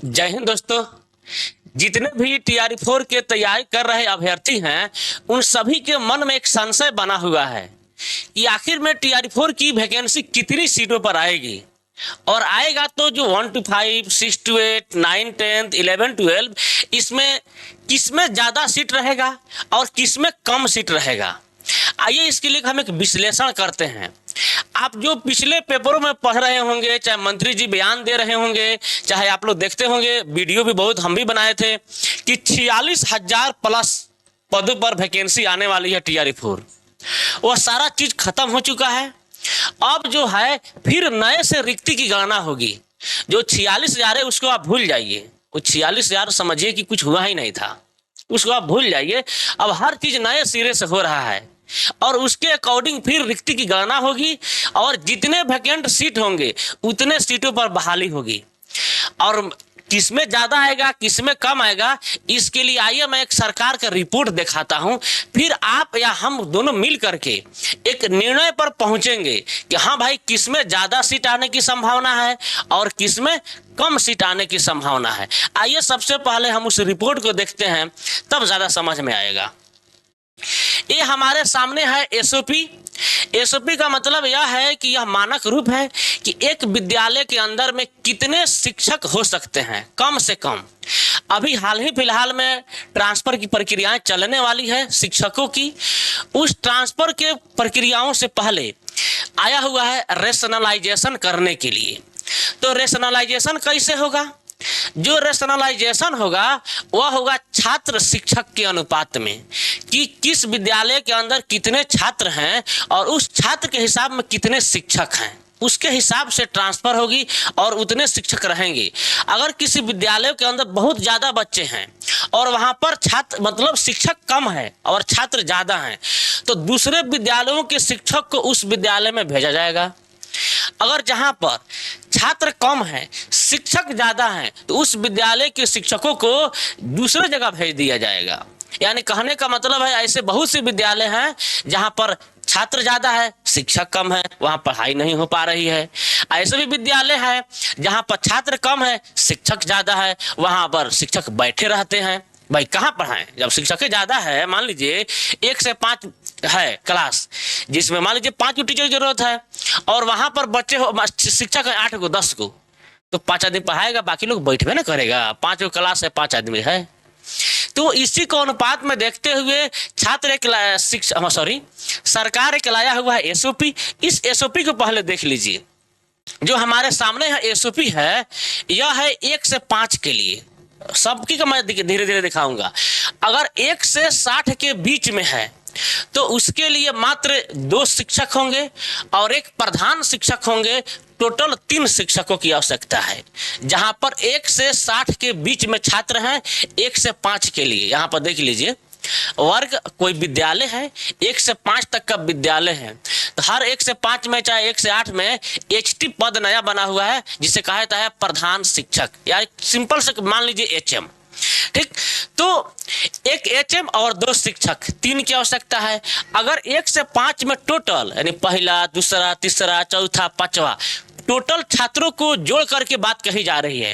जय हिंद दोस्तों। जितने भी TR4 के तैयारी कर रहे अभ्यर्थी हैं उन सभी के मन में एक संशय बना हुआ है कि आखिर में TR4 की वैकेंसी कितनी सीटों पर आएगी और आएगा तो जो 1 to 5, 6 to 8, 9, 10, 11, 12 इसमें किसमें ज़्यादा सीट रहेगा और किसमें कम सीट रहेगा। आइए इसके लिए हम एक विश्लेषण करते हैं। आप जो पिछले पेपरों में पढ़ रहे होंगे, चाहे मंत्री जी बयान दे रहे होंगे, चाहे आप लोग देखते होंगे, वीडियो भी बहुत हम भी बनाए थे कि 46,000 प्लस पदों पर वैकेंसी आने वाली है TR4। वह सारा चीज खत्म हो चुका है। अब जो है फिर नए से रिक्ति की गणना होगी। जो 46,000 है उसको आप भूल जाइए। वो 46,000 समझिए कि कुछ हुआ ही नहीं था, उसको आप भूल जाइए। अब हर चीज नए सिरे से हो रहा है और उसके अकॉर्डिंग फिर रिक्ति की गणना होगी और जितने वैकेंट सीट होंगे उतने सीटों पर बहाली होगी। और किसमें ज्यादा आएगा किसमें कम आएगा, इसके लिए आइए मैं एक सरकार का रिपोर्ट दिखाता हूं, फिर आप या हम दोनों मिल करके एक निर्णय पर पहुंचेंगे कि हाँ भाई किसमें ज्यादा सीट आने की संभावना है और किसमें कम सीट आने की संभावना है। आइए सबसे पहले हम उस रिपोर्ट को देखते हैं, तब ज्यादा समझ में आएगा। ये हमारे सामने है एसओपी। एसओपी का मतलब यह है कि यह मानक रूप है कि एक विद्यालय के अंदर में कितने शिक्षक हो सकते हैं कम से कम। अभी हाल ही फिलहाल में ट्रांसफर की प्रक्रियाएं चलने वाली है शिक्षकों की। उस ट्रांसफर के प्रक्रियाओं से पहले आया हुआ है रेशनलाइजेशन करने के लिए। तो रेशनलाइजेशन कैसे होगा? जो रेशनलाइजेशन होगा वह होगा छात्र शिक्षक के अनुपात में, कि किस विद्यालय के अंदर कितने छात्र हैं और उस छात्र के हिसाब में कितने शिक्षक हैं, उसके हिसाब से ट्रांसफर होगी और उतने शिक्षक रहेंगे। अगर किसी विद्यालय के अंदर बहुत ज्यादा बच्चे हैं और वहां पर छात्र मतलब शिक्षक कम है और छात्र ज्यादा हैं, तो दूसरे विद्यालयों के शिक्षक को उस विद्यालय में भेजा जाएगा। अगर जहां पर छात्र कम है शिक्षक ज्यादा हैं तो उस विद्यालय के शिक्षकों को दूसरे जगह भेज दिया जाएगा। यानी कहने का मतलब है ऐसे बहुत से विद्यालय हैं जहां पर छात्र ज्यादा है शिक्षक कम है, वहां पढ़ाई नहीं हो पा रही है। ऐसे भी विद्यालय है जहां पर छात्र कम है शिक्षक ज्यादा है, वहां पर शिक्षक बैठे रहते हैं। भाई कहाँ पढ़ाएं जब शिक्षक ज्यादा है। मान लीजिए 1 से 5 है क्लास, जिसमें मान लीजिए 5 टीचर की जरूरत है और वहां पर बच्चे हो शिक्षक है 8 को 10 को, तो 5 आदमी पढ़ाएगा, बाकी लोग बैठबे ना करेगा। 5 क्लास है 5 आदमी है, तो इसी को अनुपात में देखते हुए छात्र एक सरकार एक लाया हुआ है एसओपी। इस एसओपी को पहले देख लीजिए। जो हमारे सामने है एसओपी है, यह है 1 से 5 के लिए। सबकी का मैं धीरे धीरे दिखाऊंगा। अगर 1 से 60 के बीच में है तो उसके लिए मात्र 2 शिक्षक होंगे और एक प्रधान शिक्षक होंगे। टोटल 3 शिक्षकों की आवश्यकता है। जहां पर 1 से 60 के बीच में छात्र हैं 1 से 5 के लिए। यहां पर देख लीजिए वर्ग कोई विद्यालय है 1 से 5 तक का विद्यालय है, तो हर 1 से 5 में चाहे 1 से 8 में HT पद नया बना हुआ है जिसे कहा जाता है प्रधान शिक्षक, या सिंपल से मान लीजिए HM। ठीक, तो एक HM और 2 शिक्षक 3 की आवश्यकता है। अगर 1 से 5 में टोटल यानी पहला दूसरा तीसरा चौथा पांचवा टोटल छात्रों को जोड़ करके बात कही जा रही है।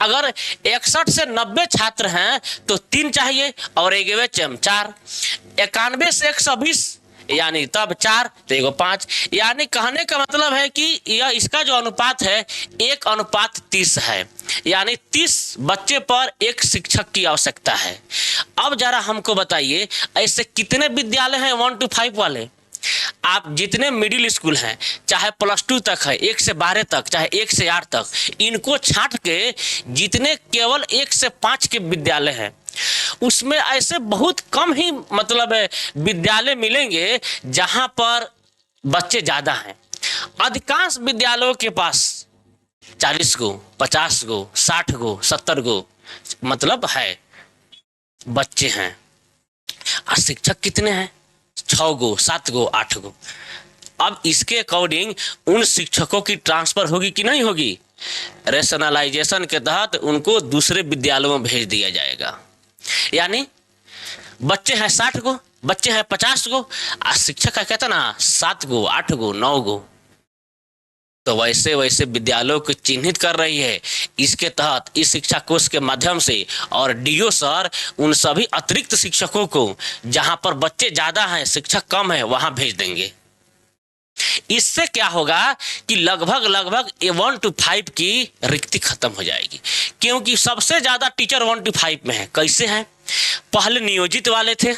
अगर 61 से 90 छात्र हैं तो 3 चाहिए और एक HM 4। 91 से 120 यानी तब 4 तो एगो 5। यानी कहने का मतलब है कि यह इसका जो अनुपात है 1:30 है, यानी 30 बच्चे पर एक शिक्षक की आवश्यकता है। अब जरा हमको बताइए ऐसे कितने विद्यालय हैं 1 to 5 वाले? आप जितने मिडिल स्कूल हैं चाहे +2 तक है 1 से 12 तक चाहे 1 से 8 तक, इनको छांट के जितने केवल 1 से 5 के विद्यालय हैं उसमें ऐसे बहुत कम ही मतलब विद्यालय मिलेंगे जहां पर बच्चे ज्यादा हैं। अधिकांश विद्यालयों के पास 40 गो 50 गो 60 गो 70 गो मतलब है बच्चे हैं और शिक्षक कितने हैं 6 गो 7 गो 8 गो। अब इसके अकॉर्डिंग उन शिक्षकों की ट्रांसफर होगी कि नहीं होगी? रेशनलाइजेशन के तहत उनको दूसरे विद्यालयों में भेज दिया जाएगा। यानी बच्चे हैं 60 गो, बच्चे हैं 50 गो, शिक्षक है कहता ना 7 गो 8 गो 9 गो। तो वैसे वैसे विद्यालयों को चिन्हित कर रही है। इसके तहत इस शिक्षा कोष के माध्यम से और डीओ सर उन सभी अतिरिक्त शिक्षकों को जहां पर बच्चे ज्यादा हैं शिक्षक कम है वहां भेज देंगे। इससे क्या होगा कि लगभग लगभग 1 to 5 की रिक्ति खत्म हो जाएगी, क्योंकि सबसे ज्यादा टीचर 1 to 5 में है। कैसे हैं? पहले नियोजित वाले थे,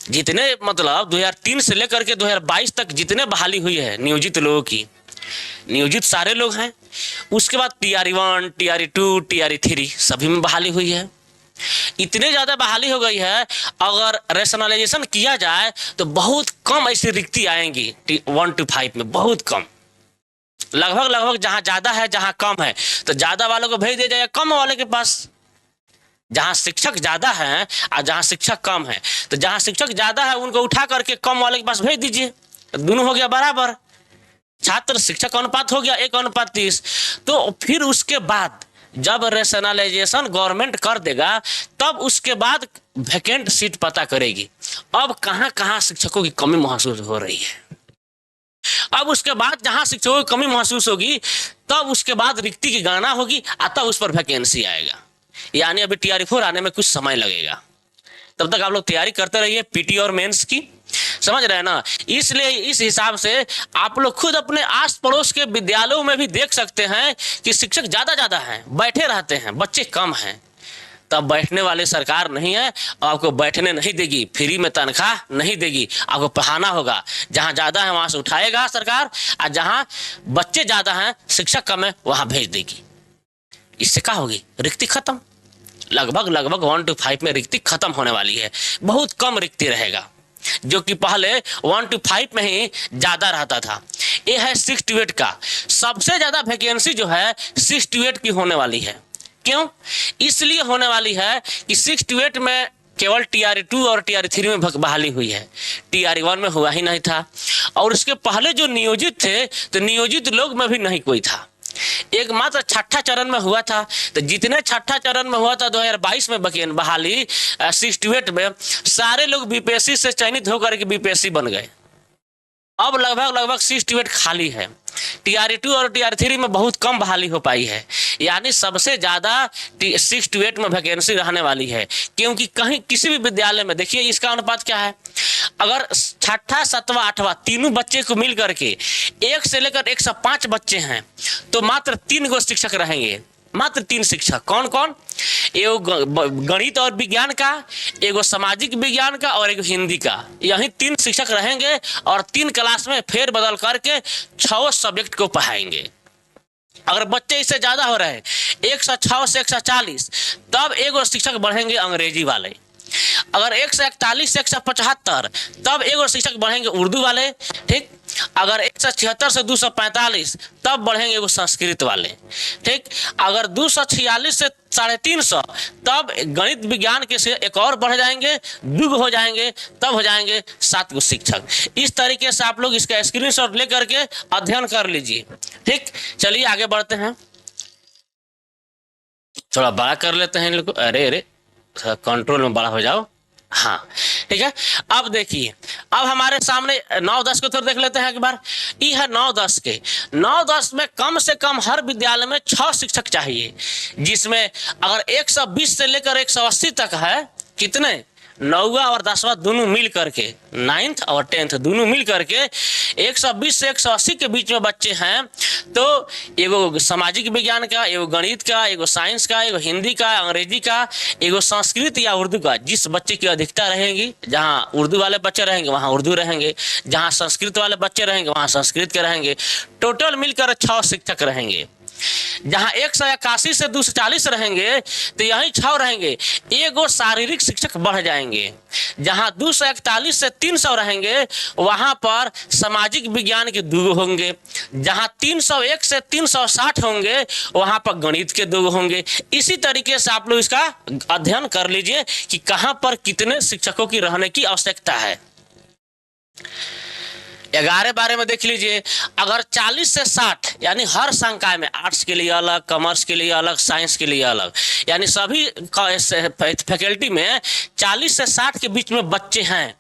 जितने मतलब 2003 से लेकर के 2022 तक जितने बहाली हुई है नियोजित लोगों की, नियोजित सारे लोग हैं। उसके बाद TRE1, TRE2, TRE3 सभी में बहाली हुई है। इतने ज्यादा बहाली हो गई है, अगर रेशनलाइजेशन किया जाए तो बहुत कम ऐसी रिक्ति आएंगी 1 to 5 में, बहुत कम। लगभग लगभग जहां ज्यादा है जहां कम है तो ज्यादा वालों को भेज दिया जाएगा कम वाले के पास। जहां शिक्षक ज्यादा है और जहां शिक्षक कम है तो जहां शिक्षक ज्यादा है उनको उठा करके कम वाले के पास भेज दीजिए, दोनों हो गया बराबर। छात्र शिक्षक अनुपात हो गया 1:30। तो फिर उसके बाद जब रेशनलाइजेशन गवर्नमेंट कर देगा तब उसके बाद वैकेंट सीट पता करेगी। अब कहां कहां शिक्षकों की कमी महसूस हो रही है, अब उसके बाद जहां शिक्षकों की कमी महसूस होगी तब उसके बाद रिक्ति की गणना होगी और तब उस पर वैकेंसी आएगा। यानी अभी TRE4 आने में कुछ समय लगेगा। तब तक आप लोग तैयारी करते रहिए पीटी और मेंस की, समझ रहे हैं ना। इसलिए इस हिसाब से आप लोग खुद अपने आस पड़ोस के विद्यालयों में भी देख सकते हैं कि शिक्षक ज्यादा हैं, बैठे रहते हैं, बच्चे कम हैं। तब बैठने वाली सरकार नहीं है, आपको बैठने नहीं देगी, फ्री में तनख्वाह नहीं देगी, आपको पढ़ाना होगा। जहां ज्यादा है वहां से उठाएगा सरकार, और जहां बच्चे ज्यादा हैं शिक्षक कम है वहां भेज देगी। इससे क्या होगी? रिक्ति खत्म। लगभग लगभग 1 to 5 में रिक्ति खत्म होने वाली है। बहुत कम रिक्ति रहेगा, जो कि पहले 1 to 5 में ही ज्यादा रहता था। ये है 6 to 8 का। सबसे ज्यादा वैकेंसी जो है 6 to 8 की होने वाली है। क्यों? इसलिए होने वाली है कि 6 to 8 में केवल TRE2 और TRE3 में बहाली हुई है, TRE1 में हुआ ही नहीं था। और उसके पहले जो नियोजित थे तो नियोजित लोग में भी नहीं कोई था, एक मात्र छठा चरण में हुआ था। तो जितने छठा चरण में हुआ था 2022 में बहाली 6 to 8 में, सारे लोग BPSC से चयनित होकर के BPSC बन गए। अब लगभग लगभग 6 to 8 खाली है। TRE2 और TRE3 में बहुत कम बहाली हो पाई है, यानी सबसे ज्यादा 6 to 8 में वैकेंसी रहने वाली है। क्योंकि कहीं किसी भी विद्यालय में देखिए इसका अनुपात क्या है, अगर छठा 7वां 8वां तीनों बच्चे को मिल करके 1 से लेकर 105 बच्चे हैं तो मात्र 3 गो शिक्षक रहेंगे, मात्र 3 शिक्षक। कौन कौन? एगो गणित और विज्ञान का, एगो सामाजिक विज्ञान का और एगो हिंदी का। यही 3 शिक्षक रहेंगे और 3 क्लास में फेर बदल करके 6 सब्जेक्ट को पढ़ाएंगे। अगर बच्चे इससे ज्यादा हो रहे हैं 106 से 140 तब एगो शिक्षक बढ़ेंगे अंग्रेजी वाले। अगर 141 से 175 तब एगो शिक्षक बढ़ेंगे उर्दू वाले, ठीक। अगर 176 से 245 तब बढ़ेंगे एगो संस्कृत वाले, ठीक। अगर 246 से 350 तब गणित विज्ञान के से एक और बढ़ जाएंगे, 2 हो जाएंगे, तब हो जाएंगे 7 गो शिक्षक। इस तरीके से आप लोग इसका स्क्रीनशॉट लेकर के अध्ययन कर लीजिए, ठीक। चलिए आगे बढ़ते हैं, थोड़ा बड़ा कर लेते हैं इन लोग। अरे कंट्रोल में बड़ा हो जाओ, हाँ ठीक है। अब देखिए, अब हमारे सामने 9-10 को थोड़ा देख लेते हैं एक बार। ये है 9-10 के। 9-10 में कम से कम हर विद्यालय में 6 शिक्षक चाहिए, जिसमें अगर 120 से लेकर 180 तक है, कितने? 9वां और 10वां दोनों मिल करके, 9th और 10th दोनों मिल करके 120 से 180 के बीच में बच्चे हैं। तो एगो सामाजिक विज्ञान का, एगो गणित का, एगो साइंस का, एगो हिंदी का, अंग्रेजी का, एगो संस्कृत या उर्दू का। जिस बच्चे की अधिकता रहेगी, जहां उर्दू वाले बच्चे रहेंगे वहां उर्दू रहेंगे, जहां संस्कृत वाले बच्चे रहेंगे वहां संस्कृत के रहेंगे। टोटल मिलकर 6 शिक्षक रहेंगे। जहां 181 से 240 रहेंगे तो यही 6 रहेंगे। एगो शारीरिक शिक्षक बढ़ जाएंगे। जहां 241 से 300 रहेंगे वहां पर सामाजिक विज्ञान के 2 होंगे। जहां 301 से 360 होंगे वहां पर गणित के 2 होंगे। इसी तरीके से आप लोग इसका अध्ययन कर लीजिए कि कहां पर कितने शिक्षकों की रहने की आवश्यकता है। 11 बारे में देख लीजिए। अगर 40 से 60 यानी हर संकाय में, आर्ट्स के लिए अलग, कॉमर्स के लिए अलग, साइंस के लिए अलग, यानी सभी फैकल्टी में 40 से 60 के बीच में बच्चे हैं।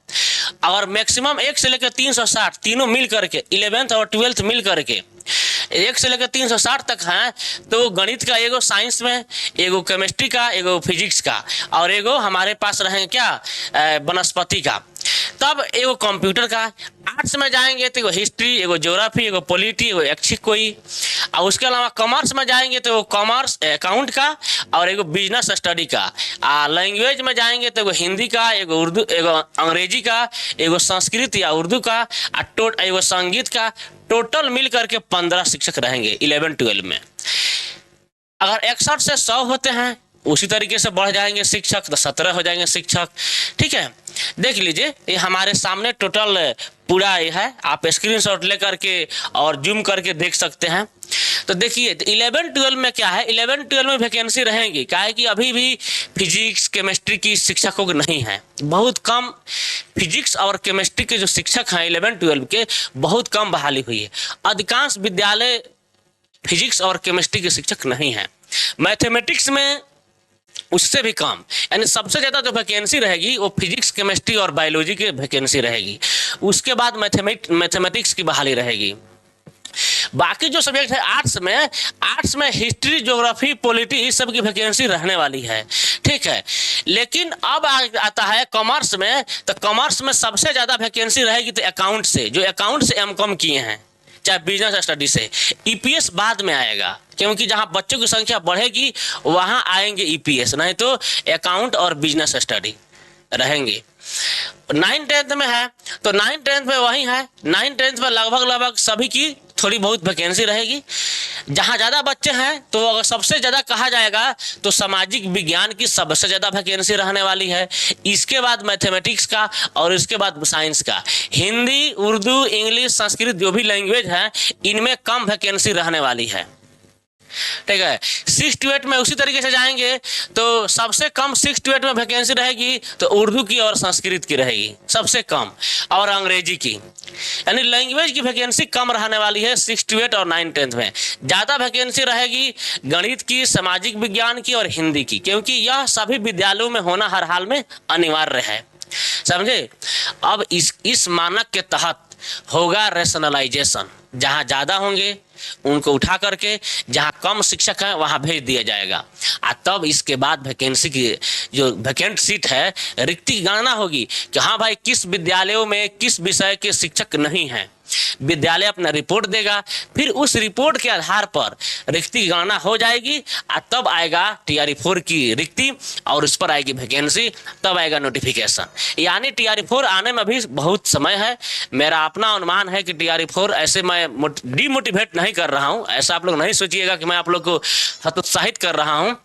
अगर मैक्सिमम 1 से लेकर 360 तीनों मिल करके 11th और 12th मिल करके 1 से लेकर 360 तक हैं। तो गणित का एगो साइंस में, एगो केमिस्ट्री का, एगो फिजिक्स का, और एगो हमारे पास रहेंगे क्या, वनस्पति का। तब एगो कंप्यूटर का। आर्ट्स में जाएंगे तो एगो हिस्ट्री, एगो ज्योग्राफी, एगो पॉलिटी, एगो ऐच्छिक कोई। और उसके अलावा कॉमर्स में जाएंगे तो कॉमर्स अकाउंट का और एगो बिजनेस स्टडी का। लैंग्वेज में जाएंगे तो एगो हिंदी का, एगो उर्दू, एगो अंग्रेजी का, एगो संस्कृत या उर्दू का, एगो संगीत का। टोटल मिल करके 15 शिक्षक रहेंगे 11-12 में। अगर 61 से 100 होते हैं, उसी तरीके से बढ़ जाएंगे शिक्षक, तो 17 हो जाएंगे शिक्षक। ठीक है, देख लीजिए ये हमारे सामने टोटल पूरा ये है, आप स्क्रीनशॉट लेकर के और जूम करके देख सकते हैं। तो देखिए 11-12 में क्या है, 11-12 में वैकेंसी रहेंगी। क्या है कि अभी भी फिजिक्स केमिस्ट्री की शिक्षकों को नहीं है, बहुत कम। फिजिक्स और केमिस्ट्री के जो शिक्षक हैं 11-12 के, बहुत कम बहाली हुई है। अधिकांश विद्यालय फिजिक्स और केमिस्ट्री के शिक्षक नहीं हैं। मैथमेटिक्स में उससे भी कम, यानी सबसे ज़्यादा जो वैकेंसी रहेगी वो फिजिक्स, केमिस्ट्री और बायोलॉजी की वैकेंसी रहेगी। उसके बाद मैथमेटिक्स की बहाली रहेगी। बाकी जो सब्जेक्ट है आर्ट्स में हिस्ट्री, ज्योग्राफी, पॉलिटी, इस सब की वैकेंसी रहने वाली है। ठीक है, लेकिन अब आता है कॉमर्स में। तो कॉमर्स में सबसे ज़्यादा वैकेंसी रहेगी तो अकाउंट से, जो अकाउंट से एमकॉम किए हैं, चाहे बिजनेस स्टडी से। ईपीएस बाद में आएगा, क्योंकि जहाँ बच्चों की संख्या बढ़ेगी वहाँ आएंगे ईपीएस, नहीं तो अकाउंट और बिजनेस स्टडी रहेंगे। 9-10 में है तो 9-10 में वही है। 9-10 में लगभग सभी की थोड़ी बहुत वैकेंसी रहेगी। जहाँ ज़्यादा बच्चे हैं तो अगर सबसे ज़्यादा कहा जाएगा तो सामाजिक विज्ञान की सबसे ज़्यादा वैकेंसी रहने वाली है। इसके बाद मैथमेटिक्स का और इसके बाद साइंस का। हिंदी, उर्दू, इंग्लिश, संस्कृत जो भी लैंग्वेज है इनमें कम वैकेंसी रहने वाली है। ठीक है, 6 to 8 में उसी तरीके से जाएंगे तो सबसे कम 6 to 8 में वैकेंसी रहेगी तो उर्दू की और संस्कृत की रहेगी सबसे कम, और अंग्रेजी की। यानी लैंग्वेज की वैकेंसी कम रहने वाली है 6 to 8 और 9-10 में। ज़्यादा वैकेंसी रहेगी गणित की, सामाजिक विज्ञान की और हिंदी की, क्योंकि यह सभी विद्यालयों में होना हर हाल में अनिवार्य है। समझे। अब इस मानक के तहत होगा रैशनलाइजेशन। जहाँ ज़्यादा होंगे उनको उठा करके जहाँ कम शिक्षक हैं वहाँ भेज दिया जाएगा। तब इसके बाद वैकेंसी की जो वैकेंट सीट है, रिक्ति की गणना होगी कि हाँ भाई किस विद्यालयों में किस विषय के शिक्षक नहीं हैं। विद्यालय अपना रिपोर्ट देगा, फिर उस रिपोर्ट के आधार पर रिक्ति की गणना हो जाएगी। तब आएगा TRE-4 की रिक्ति और उस पर आएगी वैकेंसी, तब आएगा नोटिफिकेशन। यानी TRE-4 आने में भी बहुत समय है। मेरा अपना अनुमान है कि TRE-4, ऐसे मैं डिमोटिवेट नहीं कर रहा हूँ, ऐसा आप लोग नहीं सोचिएगा कि मैं आप लोग को हतोत्साहित कर रहा हूँ,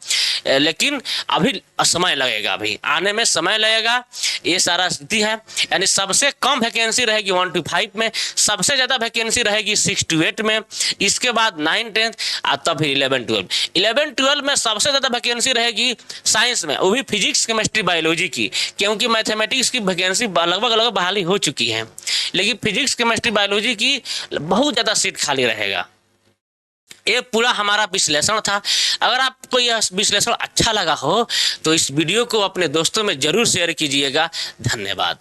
लेकिन अभी समय लगेगा, अभी आने में समय लगेगा। ये सारा स्थिति है। यानी सबसे कम वैकेंसी रहेगी 1 to 5 में, सबसे ज़्यादा वैकेंसी रहेगी 6 to 8 में, इसके बाद 9-10 और तब फिर 11-12। 11-12 में सबसे ज़्यादा वैकेंसी रहेगी साइंस में, वो भी फिजिक्स, केमिस्ट्री, बायोलॉजी की, क्योंकि मैथमेटिक्स की वैकेंसी लगभग बहाली हो चुकी है, लेकिन फिजिक्स, केमिस्ट्री, बायोलॉजी की बहुत ज़्यादा सीट खाली रहेगा। ये पूरा हमारा विश्लेषण था। अगर आपको यह विश्लेषण अच्छा लगा हो तो इस वीडियो को अपने दोस्तों में जरूर शेयर कीजिएगा। धन्यवाद।